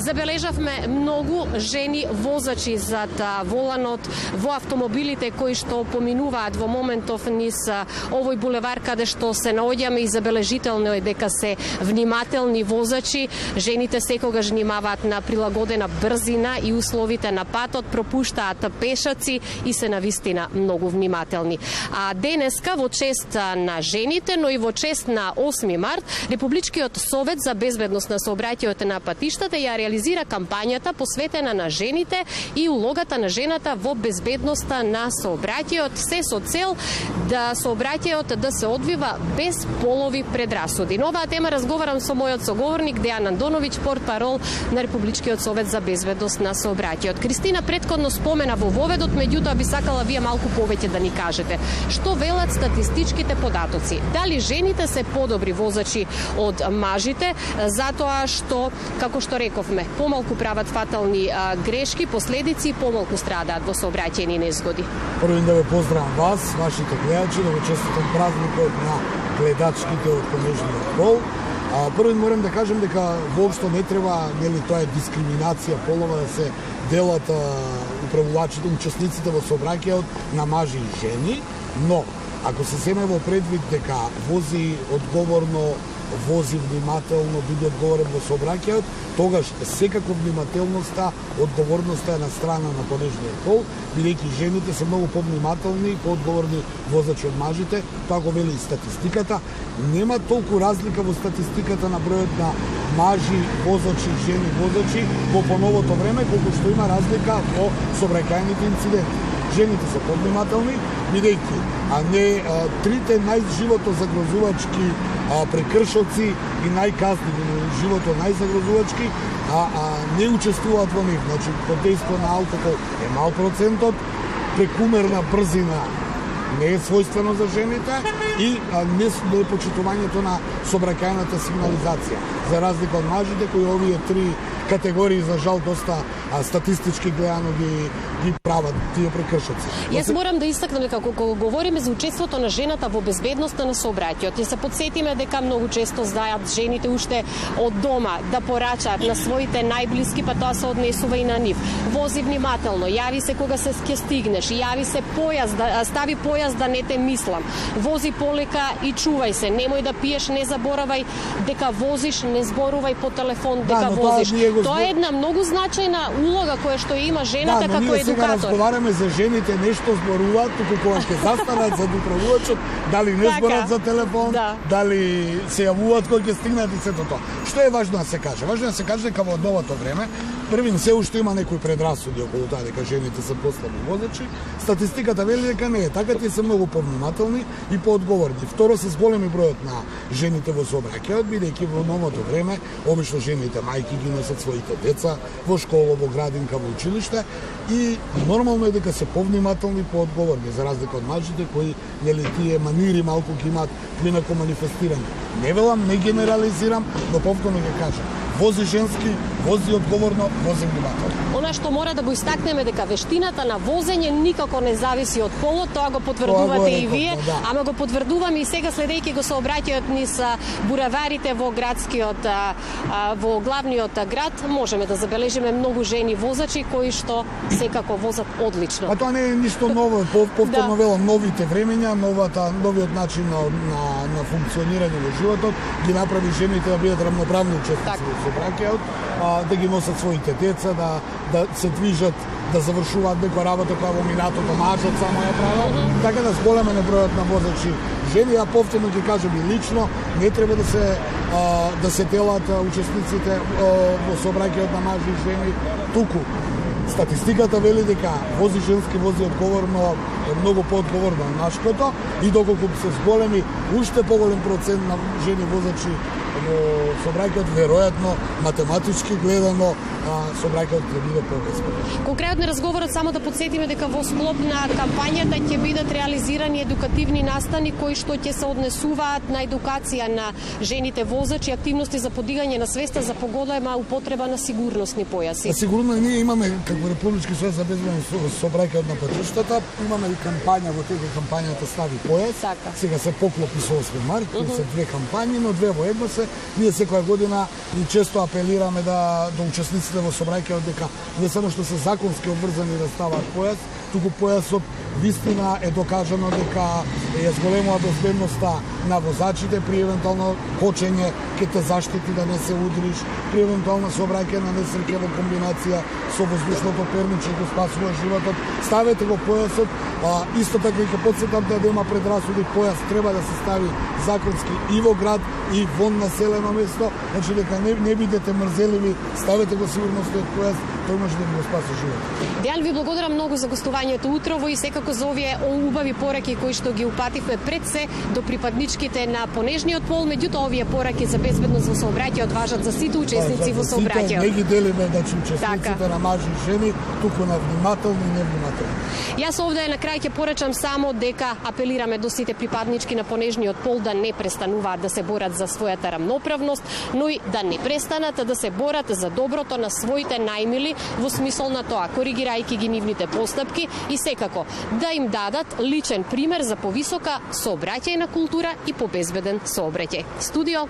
Забележавме многу жени возачи зад воланот во автомобилите кои што поминуваат во моментов низ овој булевар каде што се наоѓаме, и забележително е дека се внимателни возачи. Жените секогаш внимаваат на прилагодена брзина и условите на патот, пропуштаат пешаци и се навистина многу внимателни. А денеска во чест на жените, но и во чест на 8 март, Републичкиот совет за безбедност на сообраќајот на патиштата ја реализира кампањата посветена на жените и улогата на жената во безбедноста на сообраќајот, се со цел да сообраќајот да се одвива без полови предрасуди. На оваа тема разговарам со мојот соговорник Дејан Андоновиќ, портпарол на Републичкиот совет за безбедност на сообраќајот. Кристина претходно спомена во воведот, меѓутоа би сакала вие малку повеќе да ни кажете. Што велат статистичките податоци? Дали жените се подобри возачи од мажите, затоа што, како што рековме, помалку прават фатални грешки, последици, помалку страдаат во сообраќајни незгоди? Прво да ве поздравам вас, вашите гледачи, да го честитам празникот на гледачките од понежниот пол. Прво морам да кажем дека воопшто не треба, нели, тоа е дискриминација полова, да се делат управувачите, учесниците во сообраќајот на мажи и жени, но ако се земе во предвид дека вози одговорно, вози внимателно, биде одговорен во сообраќајот, тогаш секако внимателноста, одговорноста е на страна на понежниот пол, бидејќи жените се многу повнимателни и поодговорни возачи од мажите, тоа го вели и статистиката. Нема толку разлика во статистиката на бројот на мажи возачи, жени возачи во поновото време, колку што има разлика во сообраќајните инциденти. Жените се повнимателни, бидејќи трите најживото загрозувачки прекршоци и најказни живото најзагрозувачки не учествуваат во нив. Значи, под дејство на алкохол е мал процентот, прекумерна брзина не е својствено за жените и не е почитувањето на сообраќајната сигнализација. За разлика од мажите, кои овие три категории, за жал, доста статистички гледано ги прават тие прекршоци. Јас морам да истакнам дека кога говориме за учеството на жената во безбедноста на сообраќајот, ја се потсетиме дека многу често знаат жените уште од дома да порачаат на своите најблиски, па тоа се однесува и на нив. Вози внимателно, јави се кога се ќе стигнеш, јави се појас, стави појас да не те мислам. Вози полека и чувај се, немој да пиеш, не заборавај дека возиш, не зборувај по телефон дека возиш. Тоа е една многу значајна улога која што има жената како едукатор. Сега разговараме за жените, нешто зборуваат, туку кога ќе застанат за управувачот, дали не зборат за телефон, дали се јавуваат кога ќе стигнат и сето тоа. Што е важно да се каже? Важно да се каже дека во новото време, првин се уште има некои предрасуди околу тоа дека жените се послаби возачи. Статистиката вели дека не е така, тие се многу повнимателни и поодговорни. Второ, се зголеми бројот на жените во сообраќајот, бидејќи во новото време обично жените мајки ги носат своите деца во школа, во градинка, во училиште и нормално е дека се повнимателни и поодговорни, за разлика од мажите кои, нели, тие манири малку ги имаат инако манифестирани. Не велам, не генерализирам, но повторно ќе кажам. Вози женски, вози одговорно, вози внимателно. Она што мора да го истакнеме дека вештината на возење никако не зависи од полот, тоа го потврдувате и вие, ама го потврдуваме и сега следејќи го сообраќајот низ булеварите во градскиот, во главниот град, можеме да забележиме многу жени возачи кои што секако возат одлично. А тоа не е ништо ново, повторно велам, новите времења, новиот начин на функционирање во животот ги направи жените да бидат рамноправни учесници во сообраќајот, да ги носат своите деца, да се движат, да завршуваат некоја работа која во минатото мажот само ја правел, така да зголеме на бројот на возачи жени, а повторно ќе кажам и лично, не треба да се делат учесниците во сообраќајот на мажи и жени, туку статистиката вели дека вози женски, вози одговорно, многу поодговорно од машкото и доколку се зголеми уште поголем процент на жени возачи во сообраќајот, веројатно, математички гледано, сообраќајот ќе биде побезбеден. Кон крајот на разговорот само да подсетиме дека во склоп на кампањата ќе бидат реализирани едукативни настани кои што ќе се однесуваат на едукација на жените возачи, активности за подигање на свеста за поголема употреба на сигурносни појаси. Сигурно ние имаме како Републички совет за безбедност сообраќајот на патиштата, имаме и кампања, во тека кампањата Стави појас. Така. Сега се поклопи со 8 март, се две кампањи, но две во едно се Ние секоја година и често апелираме до учесниците во сообраќајот дека не само што се законски обврзани да ставаат појас, туку појасот вистина е докажано дека е зголемува безбедноста на возачите при евентуално кочење, ќе те заштити да не се удриш, при евентуална сообраќајна несреќа во комбинација со воздушното перниче го спасува животот. Ставете го појасот, исто така и ќе потсетам да има предрасуди, појас треба да се стави законски и во град и вон населено место, значи дека не бидете мрзеливи, ставете го сигурностојот појас, тој може да ви го спаси животот. Дејан, ви благодарам многу за гостувањето утрово и секако за овие убави пораки кои што ги упативме пред се до припадничките на понежниот пол, меѓутоа овие пораки за безбедност во сообраќајот важат за сите учесници во сообраќајот. Не ги делиме, значи учесниците на мажи и жени, туку на внимателни и невнимателни. Јас овде на крај ќе порачам само дека апелираме до сите припаднички на понежниот пол да не престануваат да се борат за својата рамноправност, но и да не престанат да се борат за доброто на своите најмили во смисол на тоа, коригирајќи ги нивните постапки и секако да им дадат личен пример за повисока сообраќајна култура и побезбеден сообраќај. Студио